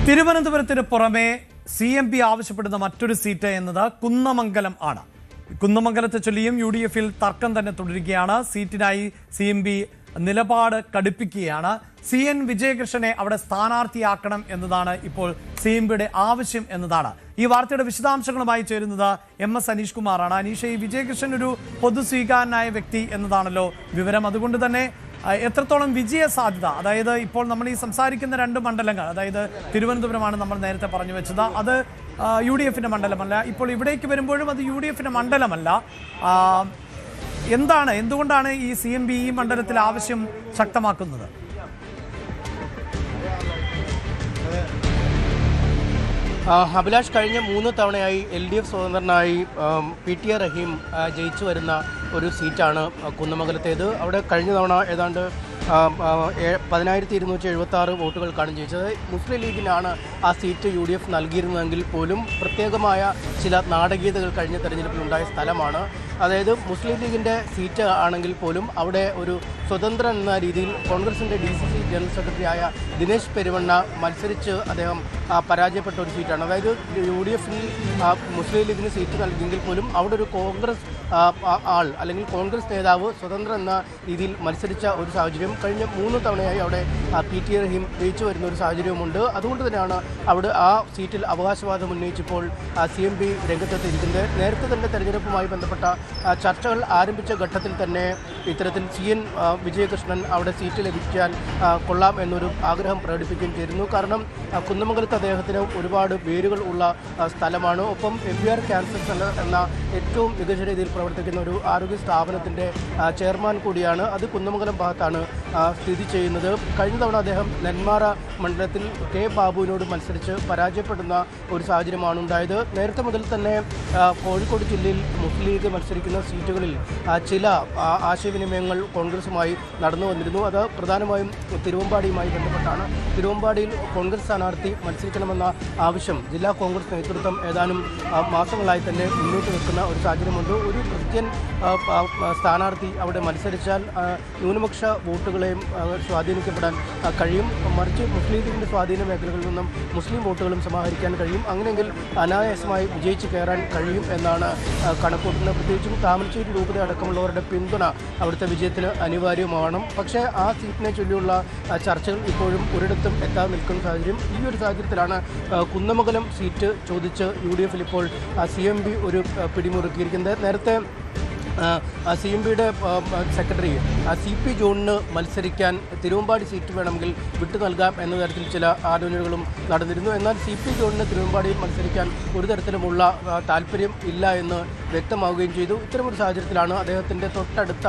തിരുവനന്തപുരത്തിന് പുറമെ CMP ആവശ്യപ്പെടുന്ന മറ്റൊരു സീറ്റ് എന്നത് കുന്നമംഗലം ആണ്. കുന്നമംഗലത്തെ ചൊല്ലിയും UDF-ൽ തർക്കം തന്നെ തുടരുകയാണ്. സീറ്റിനായി CMP നിലപാട് കടുപ്പിക്കുകയാണ്. CN വിജയകൃഷ്ണനെ അവിടെ സ്ഥാനാർത്ഥിയാക്കണം എന്നതാണ് ഇപ്പോൾ CMPയുടെ ആവശ്യം എന്നതാണ്. ഈ വാർത്തയുടെ വിശദാംശങ്ങളുമായി ചേരുന്നത് MS അനീഷ് കുമാറാണ്. അനീഷ്, ഈ വിജയകൃഷ്ണൻ ഒരു പൊതുസ്വീകാരനായ വ്യക്തി എന്നതാണല്ലോ വിവരം. അതുകൊണ്ട് തന്നെ എത്രത്തോളം വിജയ സാധ്യത, അതായത് ഇപ്പോൾ നമ്മൾ ഈ സംസാരിക്കുന്ന രണ്ട് മണ്ഡലങ്ങൾ, അതായത് തിരുവനന്തപുരമാണ് നമ്മൾ നേരത്തെ പറഞ്ഞു വെച്ചത്, അത് UDF-ന്റെ മണ്ഡലമല്ല. ഇപ്പോൾ ഇവിടേക്ക് വരുമ്പോഴും അത് UDF-ന്റെ മണ്ഡലമല്ല. എന്തുകൊണ്ടാണ് ഈ CMP ഈ മണ്ഡലത്തിൽ ആവശ്യം ശക്തമാക്കുന്നത്? അഭിലാഷ്, കഴിഞ്ഞ 3 തവണയായി LDF സ്വതന്ത്രനായി PT റഹീം ജയിച്ചു വരുന്ന ഒരു സീറ്റാണ് കുന്നമംഗലത്തേത്. അവിടെ കഴിഞ്ഞ തവണ ഏതാണ്ട് 10,276 വോട്ടുകൾക്കാണ് ജയിച്ചത്. മുസ്ലിം ലീഗിനാണ് ആ സീറ്റ് UDF നൽകിയിരുന്നതെങ്കിൽ പോലും പ്രത്യേകമായ ചില നാടകീയതകൾ കഴിഞ്ഞ തെരഞ്ഞെടുപ്പിൽ ഉണ്ടായ സ്ഥലമാണ്. അതായത് മുസ്ലിം ലീഗിൻ്റെ സീറ്റ് ആണെങ്കിൽ പോലും അവിടെ ഒരു സ്വതന്ത്രൻ എന്ന രീതിയിൽ കോൺഗ്രസിൻ്റെ DCC ജനറൽ സെക്രട്ടറിയായ ദിനേശ് പെരുവണ്ണ മത്സരിച്ച് അദ്ദേഹം പരാജയപ്പെട്ട ഒരു സീറ്റാണ്. അതായത് UDF-ൽ മുസ്ലിം ലീഗിന് സീറ്റ് നൽകിയെങ്കിൽ പോലും അവിടെ ഒരു കോൺഗ്രസ് ആൾ അല്ലെങ്കിൽ കോൺഗ്രസ് നേതാവ് സ്വതന്ത്രൻ എന്ന രീതിയിൽ മത്സരിച്ച ഒരു സാഹചര്യം കഴിഞ്ഞ 3 തവണയായി അവിടെ PT റഹീം ജയിച്ചു വരുന്ന ഒരു സാഹചര്യമുണ്ട്. അതുകൊണ്ട് തന്നെയാണ് അവിടെ ആ സീറ്റിൽ അവകാശവാദം ഉന്നയിച്ചപ്പോൾ CMP രംഗത്തെത്തിയിരിക്കുന്നത്. നേരത്തെ തന്നെ തെരഞ്ഞെടുപ്പുമായി ബന്ധപ്പെട്ട ചർച്ചകൾ ആരംഭിച്ച ഘട്ടത്തിൽ തന്നെ ഇത്തരത്തിൽ CN വിജയകൃഷ്ണൻ അവിടെ സീറ്റ് ലഭിക്കാൻ കൊള്ളാം എന്നൊരു ആഗ്രഹം പ്രകടിപ്പിക്കുകയും ചെയ്തിരുന്നു. കാരണം കുന്നമംഗലത്ത് അദ്ദേഹത്തിന് ഒരുപാട് വേരുകൾ ഉള്ള സ്ഥലമാണ്. ഒപ്പം MBR ക്യാൻസർ സെൻ്റർ എന്ന ഏറ്റവും മികച്ച രീതിയിൽ പ്രവർത്തിക്കുന്ന ഒരു ആരോഗ്യ സ്ഥാപനത്തിൻ്റെ ചെയർമാൻ കൂടിയാണ്. അത് കുന്നമംഗലം ഭാഗത്താണ് സ്ഥിതി ചെയ്യുന്നത്. കഴിഞ്ഞ തവണ അദ്ദേഹം നെന്മാറ മണ്ഡലത്തിൽ K ബാബുവിനോട് മത്സരിച്ച് പരാജയപ്പെടുന്ന ഒരു സാഹചര്യമാണ് ഉണ്ടായത്. നേരത്തെ മുതൽ തന്നെ കോഴിക്കോട് ജില്ലയിൽ മുസ്ലിം ലീഗ് മത്സരിക്കുന്ന സീറ്റുകളിൽ ചില ആശയവിനിമയങ്ങൾ കോൺഗ്രസുമായി നടന്നു വന്നിരുന്നു. അത് പ്രധാനമായും തിരുവമ്പാടിയുമായി ബന്ധപ്പെട്ടാണ്. തിരുവമ്പാടിയിൽ കോൺഗ്രസ് സ്ഥാനാർത്ഥി മത്സരിക്കണമെന്ന ആവശ്യം ജില്ലാ കോൺഗ്രസ് നേതൃത്വം ഏതാനും മാസങ്ങളായി തന്നെ മുന്നോട്ട് വെക്കുന്ന ഒരു സാഹചര്യമുണ്ട്. ഒരു ക്രിസ്ത്യൻ സ്ഥാനാർത്ഥി അവിടെ മത്സരിച്ചാൽ ന്യൂനപക്ഷ വോട്ടുകളെയും സ്വാധീനിക്കപ്പെടാൻ കഴിയും. മറിച്ച് മുസ്ലിം ലീഗിൻ്റെ സ്വാധീന മേഖലകളിൽ നിന്നും മുസ്ലിം വോട്ടുകളും സമാഹരിക്കാൻ കഴിയും. അങ്ങനെയെങ്കിൽ അനായാസമായി വിജയിച്ച് കയറാൻ കഴിയും എന്നാണ് കണക്കൂട്ടുന്നത്. പ്രത്യേകിച്ചും താമരശ്ശേരി രൂപത അടക്കമുള്ളവരുടെ പിന്തുണ അവിടുത്തെ വിജയത്തിന് അനിവാര്യമാണ്. പക്ഷേ ആ സീറ്റിനെ ചൊല്ലിയുള്ള ചർച്ചകൾ ഇപ്പോഴും ഒരിടത്തും എത്താതെ നിൽക്കുന്ന സാഹചര്യം. ഈ ഒരു സാഹചര്യത്തിലാണ് കുന്നമംഗലം സീറ്റ് ചോദിച്ച് UDF-ൽ ഇപ്പോൾ CMP ഒരു പിടിമുറുക്കിയിരിക്കുന്നത്. നേരത്തെ CMPയുടെ സെക്രട്ടറി CP ജോണിന് മത്സരിക്കാൻ തിരുവമ്പാടി സീറ്റ് വേണമെങ്കിൽ വിട്ടു നൽകാം എന്ന തരത്തിൽ ചില ആലോചനകളും നടന്നിരുന്നു. എന്നാൽ CP ജോണിന് തിരുവമ്പാടിയിൽ മത്സരിക്കാൻ ഒരു തരത്തിലുമുള്ള താല്പര്യം ഇല്ല എന്ന് വ്യക്തമാവുകയും ചെയ്തു. ഇത്തരമൊരു സാഹചര്യത്തിലാണ് അദ്ദേഹത്തിൻ്റെ തൊട്ടടുത്ത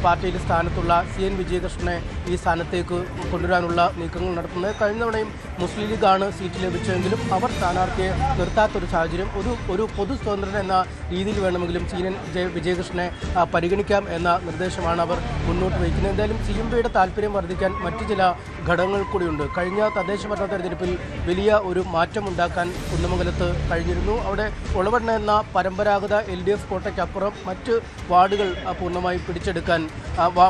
പാർട്ടിയിലെ സ്ഥാനത്തുള്ള CN വിജയകൃഷ്ണനെ ഈ സ്ഥാനത്തേക്ക് കൊണ്ടുവരാനുള്ള നീക്കങ്ങൾ നടത്തുന്നത്. കഴിഞ്ഞ തവണയും മുസ്ലിം ലീഗാണ് സീറ്റ് ലഭിച്ചതെങ്കിലും അവർ സ്ഥാനാർത്ഥിയെ നിർത്താത്തൊരു സാഹചര്യം. ഒരു പൊതു സ്വതന്ത്രൻ എന്ന രീതിയിൽ വേണമെങ്കിലും CN വിജയകൃഷ്ണനെ പരിഗണിക്കാം എന്ന നിർദ്ദേശമാണ് അവർ മുന്നോട്ട് വയ്ക്കുന്നത്. എന്തായാലും CMPയുടെ താല്പര്യം വർദ്ധിക്കാൻ മറ്റു ചില ഘടകങ്ങൾ കൂടിയുണ്ട്. കഴിഞ്ഞ തദ്ദേശ ഭരണ തെരഞ്ഞെടുപ്പിൽ വലിയ ഒരു മാറ്റമുണ്ടാക്കാൻ കുന്നമംഗലത്ത് കഴിഞ്ഞിരുന്നു. അവിടെ ഒളവണ്ണ എന്ന പരമ്പരാഗത LDF കോട്ടയ്ക്കപ്പുറം മറ്റ് വാർഡുകൾ പൂർണ്ണമായി പിടിച്ചെടുക്കാൻ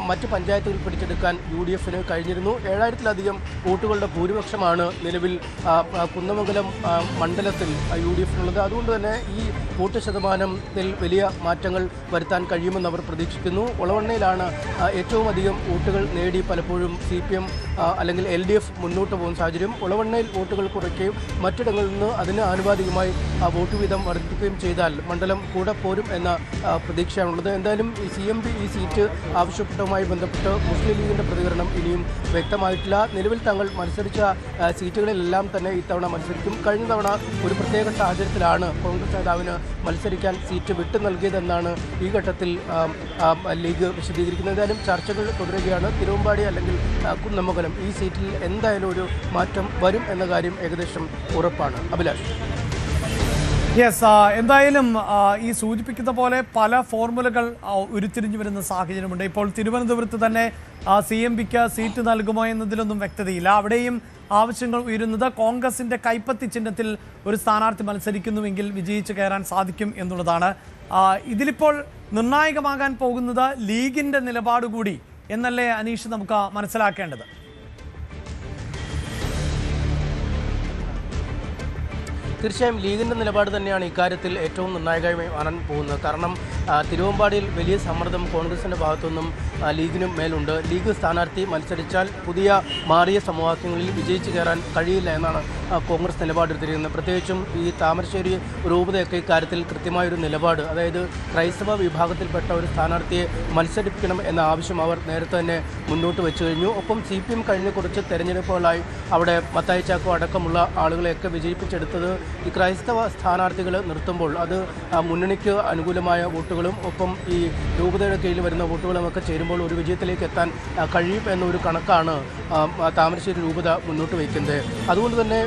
മറ്റ് പഞ്ചായത്തുകൾ പിടിച്ചെടുക്കാൻ UDF-ന് കഴിഞ്ഞിരുന്നു. 7000-ലധികം വോട്ടുകളുടെ ഭൂരിപക്ഷമാണ് നിലവിൽ കുന്നമംഗലം മണ്ഡലത്തിൽ UDF-നുള്ളത്. അതുകൊണ്ട് തന്നെ ഈ വോട്ട് ശതമാനത്തിൽ വലിയ മാറ്റങ്ങൾ വരുത്താൻ കഴിയുമെന്ന് അവർ പ്രതീക്ഷിക്കുന്നു. ഒളവണ്ണയിലാണ് ഏറ്റവും അധികം വോട്ടുകൾ നേടി പലപ്പോഴും CPM അല്ലെങ്കിൽ LDF മുന്നോട്ട് പോകുന്ന സാഹചര്യം. ഒളവണ്ണയിൽ വോട്ടുകൾ കുറയ്ക്കുകയും മറ്റിടങ്ങളിൽ നിന്ന് അതിന് ആനുപാതികമായി വോട്ട് വീതം വർദ്ധിക്കുകയും ചെയ്താൽ മണ്ഡലം കൂടെ പോരും എന്ന പ്രതീക്ഷയാണുള്ളത്. എന്തായാലും CMP ഈ സീറ്റ് ആവശ്യപ്പെട്ടതുമായി ബന്ധപ്പെട്ട് മുസ്ലിം ലീഗിൻ്റെ പ്രതികരണം ഇനിയും വ്യക്തമായിട്ടില്ല. നിലവിൽ തങ്ങൾ മത്സരിച്ച സീറ്റുകളിലെല്ലാം തന്നെ ഇത്തവണ മത്സരിക്കും. കഴിഞ്ഞ തവണ ഒരു പ്രത്യേക സാഹചര്യത്തിലാണ് കോൺഗ്രസ് നേതാവിന് മത്സരിക്കാൻ സീറ്റ് വിട്ടു നൽകിയതെന്നാണ് ഈ ഘട്ടത്തിൽ ലീഗ് വിശദീകരിക്കുന്നത്. എന്തായാലും ചർച്ചകൾ തുടരുകയാണ്. തിരുവമ്പാടി അല്ലെങ്കിൽ കുന്നമംഗലം ഈ സീറ്റിൽ എന്തായാലും ഒരു മാറ്റം വരും എന്ന കാര്യം ഏകദേശം ഉറപ്പാണ്. അഭിലാഷ്. എന്തായാലും ഈ സൂചിപ്പിക്കുന്ന പോലെ പല ഫോർമുലകൾ ഉരുത്തിരിഞ്ഞു വരുന്ന സാഹചര്യമുണ്ട്. ഇപ്പോൾ തിരുവനന്തപുരത്ത് തന്നെ CMPക്ക് സീറ്റ് നൽകുമോ എന്നതിലൊന്നും വ്യക്തതയില്ല. അവിടെയും ആവശ്യങ്ങൾ ഉയരുന്നത് കോൺഗ്രസിൻ്റെ കൈപ്പത്തി ചിഹ്നത്തിൽ ഒരു സ്ഥാനാർത്ഥി മത്സരിക്കുന്നുവെങ്കിൽ വിജയിച്ച് കയറാൻ സാധിക്കും എന്നുള്ളതാണ്. ഇതിലിപ്പോൾ നിർണായകമാകാൻ പോകുന്നത് ലീഗിൻ്റെ നിലപാട് കൂടി എന്നല്ലേ അനീഷ് നമുക്ക് മനസ്സിലാക്കേണ്ടത്? തീർച്ചയായും ലീഗിൻ്റെ നിലപാട് തന്നെയാണ് ഇക്കാര്യത്തിൽ ഏറ്റവും നിർണായകമായി മാറാൻ പോകുന്നത്. കാരണം തിരുവമ്പാടിയിൽ വലിയ സമ്മർദ്ദം കോൺഗ്രസിൻ്റെ ഭാഗത്തുനിന്നും ലീഗിനും മേലുണ്ട്. ലീഗ് സ്ഥാനാർത്ഥി മത്സരിച്ചാൽ പുതിയ മാറിയ സമവാക്യങ്ങളിൽ വിജയിച്ചു കയറാൻ കഴിയില്ല എന്നാണ് കോൺഗ്രസ് നിലപാടെടുത്തിരിക്കുന്നത്. പ്രത്യേകിച്ചും ഈ താമരശ്ശേരി രൂപതയൊക്കെ ഇക്കാര്യത്തിൽ കൃത്യമായൊരു നിലപാട്, അതായത് ക്രൈസ്തവ വിഭാഗത്തിൽപ്പെട്ട ഒരു സ്ഥാനാർത്ഥിയെ മത്സരിപ്പിക്കണം എന്ന ആവശ്യം അവർ നേരത്തെ തന്നെ മുന്നോട്ട് വെച്ചു കഴിഞ്ഞു. ഒപ്പം CPM കഴിഞ്ഞ കുറച്ച് തെരഞ്ഞെടുപ്പുകളായി അവിടെ മത്തായി ചാക്കോ അടക്കമുള്ള ആളുകളെയൊക്കെ വിജയിപ്പിച്ചെടുത്തത് ഈ ക്രൈസ്തവ സ്ഥാനാർത്ഥികൾ നിർത്തുമ്പോൾ അത് മുന്നണിക്ക് അനുകൂലമായ വോട്ടുകളും ഒപ്പം ഈ രൂപതയുടെ കീഴിൽ വരുന്ന വോട്ടുകളും ഒക്കെ ചേരുമ്പോൾ ഒരു വിജയത്തിലേക്ക് എത്താൻ കഴിയും എന്നൊരു കണക്കാണ് താമരശ്ശേരി രൂപത മുന്നോട്ട് വയ്ക്കുന്നത്. അതുകൊണ്ട് തന്നെ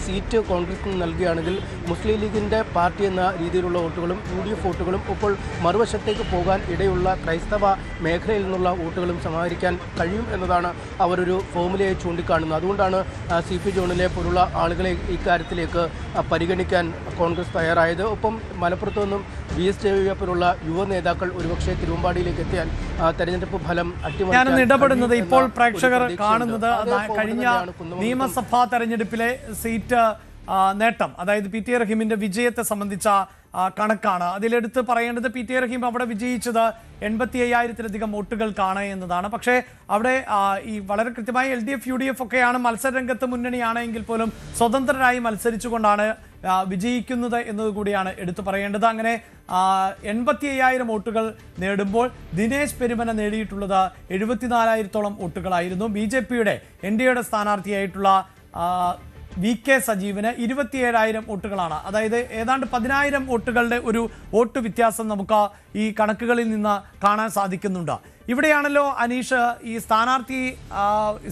സീറ്റ് കോൺഗ്രസിന് നൽകുകയാണെങ്കിൽ മുസ്ലിം ലീഗിൻ്റെ പാർട്ടി എന്ന രീതിയിലുള്ള വോട്ടുകളും UDF വോട്ടുകളും ഇപ്പോൾ മറുവശത്തേക്ക് പോകാൻ ഇടയുള്ള ക്രൈസ്തവ മേഖലയിൽ നിന്നുള്ള വോട്ടുകളും സമാഹരിക്കാൻ കഴിയും എന്നതാണ് അവരൊരു ഫോമുലയായി ചൂണ്ടിക്കാണുന്നത്. അതുകൊണ്ടാണ് CP ജോണിലെ പോലുള്ള ആളുകളെ ഇക്കാര്യത്തിലേക്ക് പരിഗണിക്കാൻ കോൺഗ്രസ് തയ്യാറായത്. ഒപ്പം മലപ്പുറത്തു നിന്നും VS പോലുള്ള യുവ നേതാക്കൾ ഒരുപക്ഷെ തിരുവമ്പാടിയിലേക്ക് എത്തിയാൽ തെരഞ്ഞെടുപ്പ് ഫലം ഞാനൊന്ന് ഇടപെടുന്നത് ഇപ്പോൾ പ്രേക്ഷകർ കാണുന്നത് കഴിഞ്ഞ നിയമസഭാ തെരഞ്ഞെടുപ്പിലെ സീറ്റ് നേട്ടം, അതായത് PT റഹീമിന്റെ വിജയത്തെ സംബന്ധിച്ച കണക്കാണ്. അതിലെടുത്ത് പറയേണ്ടത് PT റഹീം അവിടെ വിജയിച്ചത് 85,000-ലധികം വോട്ടുകൾക്കാണ് എന്നതാണ്. പക്ഷേ അവിടെ ഈ വളരെ കൃത്യമായി LDF UDF ഒക്കെയാണ് മത്സരരംഗത്ത് മുന്നണിയാണെങ്കിൽ പോലും സ്വതന്ത്രരായി മത്സരിച്ചുകൊണ്ടാണ് വിജയിക്കുന്നത് എന്നതുകൂടിയാണ് എടുത്തു പറയേണ്ടത്. അങ്ങനെ 85,000 വോട്ടുകൾ നേടുമ്പോൾ ദിനേശ് പെരുമന നേടിയിട്ടുള്ളത് 74,000-ഓളം വോട്ടുകളായിരുന്നു. BJPയുടെ NDAയുടെ സ്ഥാനാർത്ഥിയായിട്ടുള്ള VK സജീവിന് 27,000 വോട്ടുകളാണ്. അതായത് ഏതാണ്ട് 10,000 വോട്ടുകളുടെ ഒരു വോട്ട് വ്യത്യാസം നമുക്ക് ഈ കണക്കുകളിൽ നിന്ന് കാണാൻ സാധിക്കുന്നുണ്ട്. ഇവിടെയാണല്ലോ അനീഷ് ഈ സ്ഥാനാർത്ഥി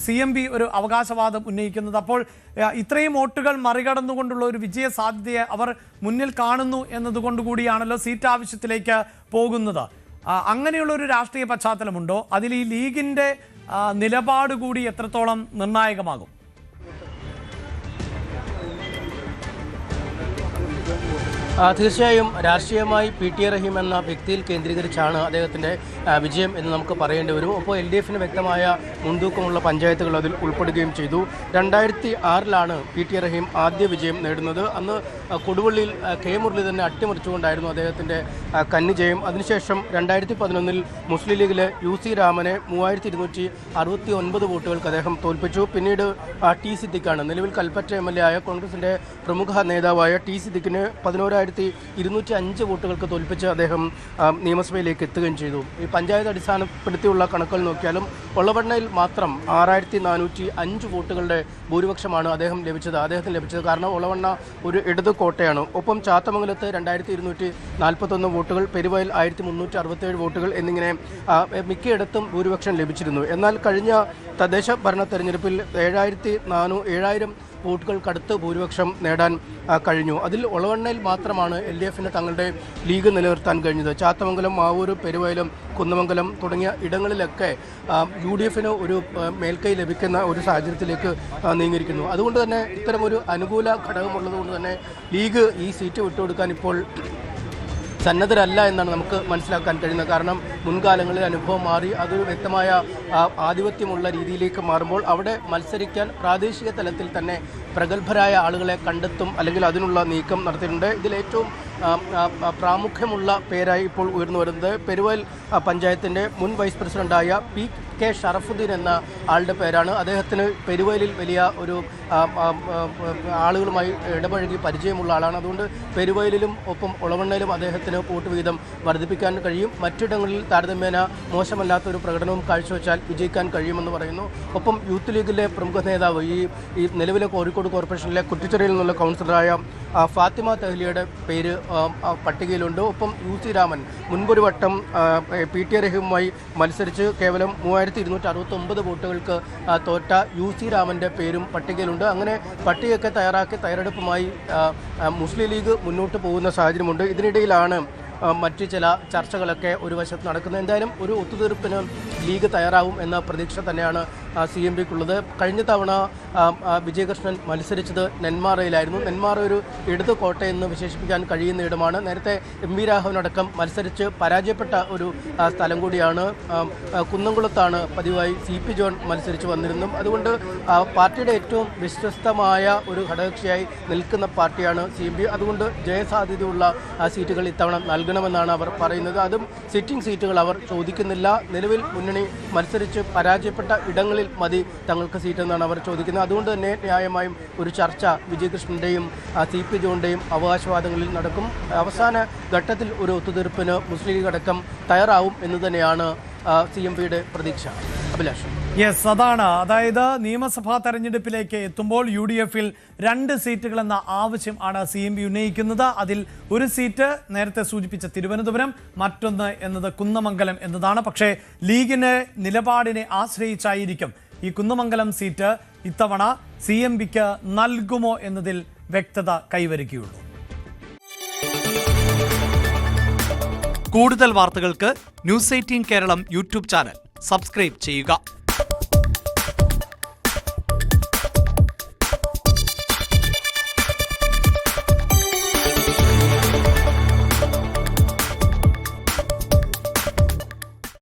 CMB ഒരു അവകാശവാദം ഉന്നയിക്കുന്നത്. അപ്പോൾ ഇത്രയും വോട്ടുകൾ മറികടന്നുകൊണ്ടുള്ള ഒരു വിജയ സാധ്യതയെ അവർ മുന്നിൽ കാണുന്നു എന്നതുകൊണ്ട് കൂടിയാണല്ലോ സീറ്റ് ആവശ്യത്തിലേക്ക് പോകുന്നത്. അങ്ങനെയുള്ള ഒരു രാഷ്ട്രീയ പശ്ചാത്തലമുണ്ടോ? അതിൽ ഈ ലീഗിൻ്റെ നിലപാട് കൂടി എത്രത്തോളം നിർണായകമാകും? തീർച്ചയായും രാഷ്ട്രീയമായി PT റഹീം എന്ന വ്യക്തിയിൽ കേന്ദ്രീകരിച്ചാണ് അദ്ദേഹത്തിൻ്റെ വിജയം എന്ന് നമുക്ക് പറയേണ്ടി വരും. അപ്പോൾ LDFന് വ്യക്തമായ മുൻതൂക്കമുള്ള പഞ്ചായത്തുകൾ അതിൽ ഉൾപ്പെടുകയും ചെയ്തു. 2006-ലാണ് PT റഹീം ആദ്യ വിജയം നേടുന്നത്. അന്ന് കൊടുവള്ളിയിൽ K മുരളി തന്നെ അട്ടിമറിച്ചുകൊണ്ടായിരുന്നു അദ്ദേഹത്തിൻ്റെ കന്നി ജയം. അതിനുശേഷം 2011-ൽ മുസ്ലിം ലീഗിലെ UC രാമനെ 3269 വോട്ടുകൾക്ക് അദ്ദേഹം തോൽപ്പിച്ചു. പിന്നീട് T സിദ്ദിഖാണ് നിലവിൽ കൽപ്പറ്റ MLA ആയ കോൺഗ്രസിൻ്റെ പ്രമുഖ നേതാവായ T സിദ്ദിഖിന് 11,205 വോട്ടുകൾക്ക് തോൽപ്പിച്ച് അദ്ദേഹം നിയമസഭയിലേക്ക് എത്തുകയും ചെയ്തു. ഈ പഞ്ചായത്ത് അടിസ്ഥാനപ്പെടുത്തിയുള്ള കണക്കുകൾ നോക്കിയാലും ഒളവണ്ണയിൽ മാത്രം 6,405 വോട്ടുകളുടെ ഭൂരിപക്ഷമാണ് അദ്ദേഹത്തിന് ലഭിച്ചത്. കാരണം ഒളവണ്ണ ഒരു ഇടത് കോട്ടയാണ്. ഒപ്പം ചാത്തമംഗലത്ത് 2,241 വോട്ടുകൾ, പെരുവയൽ 1,367 വോട്ടുകൾ എന്നിങ്ങനെ മിക്കയിടത്തും ഭൂരിപക്ഷം ലഭിച്ചിരുന്നു. എന്നാൽ കഴിഞ്ഞ തദ്ദേശ ഭരണ തെരഞ്ഞെടുപ്പിൽ 7,000 വോട്ടുകൾക്കടുത്ത് ഭൂരിപക്ഷം നേടാൻ കഴിഞ്ഞു. അതിൽ ഒളവണ്ണയിൽ മാത്രമാണ് LDFന് തങ്ങളുടെ ലീഗ് നിലനിർത്താൻ കഴിഞ്ഞത്. ചാത്തമംഗലം, മാവൂര്, പെരുവയലും കുന്നമംഗലം തുടങ്ങിയ ഇടങ്ങളിലൊക്കെ UDFന് ഒരു മേൽക്കൈ ലഭിക്കുന്ന ഒരു സാഹചര്യത്തിലേക്ക് നീങ്ങിയിരിക്കുന്നു. അതുകൊണ്ട് തന്നെ ഇത്തരമൊരു അനുകൂല ഘടകമുള്ളതുകൊണ്ട് തന്നെ ലീഗ് ഈ സീറ്റ് വിട്ടുകൊടുക്കാൻ ഇപ്പോൾ സന്നദ്ധരല്ല എന്നാണ് നമുക്ക് മനസ്സിലാക്കാൻ കഴിയുന്നത്. കാരണം മുൻകാലങ്ങളിൽ അനുഭവം മാറി അതൊരു വ്യക്തമായ ആധിപത്യമുള്ള രീതിയിലേക്ക് മാറുമ്പോൾ അവിടെ മത്സരിക്കാൻ പ്രാദേശിക തലത്തിൽ തന്നെ പ്രഗത്ഭരായ ആളുകളെ കണ്ടെത്തും, അല്ലെങ്കിൽ അതിനുള്ള നീക്കം നടത്തിയിട്ടുണ്ട്. ഇതിലേറ്റവും പ്രാമുഖ്യമുള്ള പേരായി ഇപ്പോൾ ഉയർന്നു വരുന്നത് പെരുവയൽ പഞ്ചായത്തിൻ്റെ മുൻ വൈസ് പ്രസിഡന്റായ PK ഷറഫുദ്ദീൻ എന്ന ആളുടെ പേരാണ്. അദ്ദേഹത്തിന് പെരുവയലിൽ വലിയ ഒരു ആളുകളുമായി ഇടപഴകി പരിചയമുള്ള ആളാണ്. അതുകൊണ്ട് പെരുവയലിലും ഒപ്പം ഒളവണ്ണയിലും അദ്ദേഹത്തിന് വോട്ട് വീതം വർദ്ധിപ്പിക്കാൻ കഴിയും. മറ്റിടങ്ങളിൽ താരതമ്യേന മോശമല്ലാത്തൊരു പ്രകടനവും കാഴ്ചവെച്ചാൽ വിജയിക്കാൻ കഴിയുമെന്ന് പറയുന്നു. ഒപ്പം യൂത്ത് ലീഗിലെ പ്രമുഖ നേതാവ് ഈ നിലവിലെ കോഴിക്കോട് കോർപ്പറേഷനിലെ കുറ്റിച്ചെറിയിൽ നിന്നുള്ള കൗൺസിലറായ ഫാത്തിമ തെഹ്ലിയുടെ പേര് പട്ടികയിലുണ്ട്. ഒപ്പം UC രാമൻ മുൻപൊരു വട്ടം PT റഹീമുമായി മത്സരിച്ച് കേവലം 3,269 വോട്ടുകൾക്ക് തോറ്റ UC രാമൻ്റെ പേരും പട്ടികയിലുണ്ട്. അങ്ങനെ പട്ടികയൊക്കെ തയ്യാറാക്കി തയ്യാറെടുപ്പുമായി മുസ്ലിം ലീഗ് മുന്നോട്ട് പോകുന്ന സാഹചര്യമുണ്ട്. ഇതിനിടയിലാണ് മറ്റ് ചില ചർച്ചകളൊക്കെ ഒരു വശത്ത് നടക്കുന്നത്. എന്തായാലും ഒരു ഒത്തുതീർപ്പിന് ലീഗ് തയ്യാറാവും എന്ന പ്രതീക്ഷ തന്നെയാണ് CMPക്കുള്ളത്. കഴിഞ്ഞ തവണ വിജയകൃഷ്ണൻ മത്സരിച്ചത് നെന്മാറയിലായിരുന്നു. നെന്മാറ ഒരു ഇടത് കോട്ടയെന്ന് വിശേഷിപ്പിക്കാൻ കഴിയുന്ന ഇടമാണ്. നേരത്തെ MP രാഘവനടക്കം മത്സരിച്ച് പരാജയപ്പെട്ട ഒരു സ്ഥലം കൂടിയാണ്. കുന്നംകുളത്താണ് പതിവായി CP ജോൺ മത്സരിച്ച് വന്നിരുന്നു. അതുകൊണ്ട് പാർട്ടിയുടെ ഏറ്റവും വിശ്വസ്തമായ ഒരു ഘടകകക്ഷിയായി നിൽക്കുന്ന പാർട്ടിയാണ് CMP. അതുകൊണ്ട് ജയസാധ്യതയുള്ള സീറ്റുകൾ ഇത്തവണ നൽകണമെന്നാണ് അവർ പറയുന്നത്. അതും സിറ്റിംഗ് സീറ്റുകൾ അവർ ചോദിക്കുന്നില്ല. നിലവിൽ മുന്നണി മത്സരിച്ച് പരാജയപ്പെട്ട ഇടങ്ങളിൽ മതി തങ്ങൾക്ക് സീറ്റെന്നാണ് അവർ ചോദിക്കുന്നത്. അതുകൊണ്ട് തന്നെ ന്യായമായും ഒരു ചർച്ച വിജയകൃഷ്ണൻ്റെയും CP ജോണിൻ്റെയും അവകാശവാദങ്ങളിൽ നടക്കും. അവസാന ഘട്ടത്തിൽ ഒരു ഒത്തുതീർപ്പിന് മുസ്ലിം ലീഗ് അടക്കം തയ്യാറാവും എന്ന് തന്നെയാണ് CMPയുടെ പ്രതീക്ഷ. അഭിലാഷ്. യെസ്, അതായത് നിയമസഭാ തെരഞ്ഞെടുപ്പിലേക്ക് എത്തുമ്പോൾ UDFൽ 2 സീറ്റുകൾ എന്ന ആവശ്യം ആണ് CMP ഉന്നയിക്കുന്നത്. അതിൽ ഒരു സീറ്റ് നേരത്തെ സൂചിപ്പിച്ച തിരുവനന്തപുരം, മറ്റൊന്ന് എന്നത് കുന്നമംഗലം എന്നതാണ്. പക്ഷേ ലീഗിന് നിലപാടിനെ ആശ്രയിച്ചായിരിക്കും ഈ കുന്നമംഗലം സീറ്റ് ഇത്തവണ CMPക്ക് നൽകുമോ എന്നതിൽ വ്യക്തത കൈവരിക്കുകയുള്ളൂ. കൂടുതൽ വാർത്തകൾക്ക് News 18 Keralam YouTube channel subscribe ചെയ്യുക.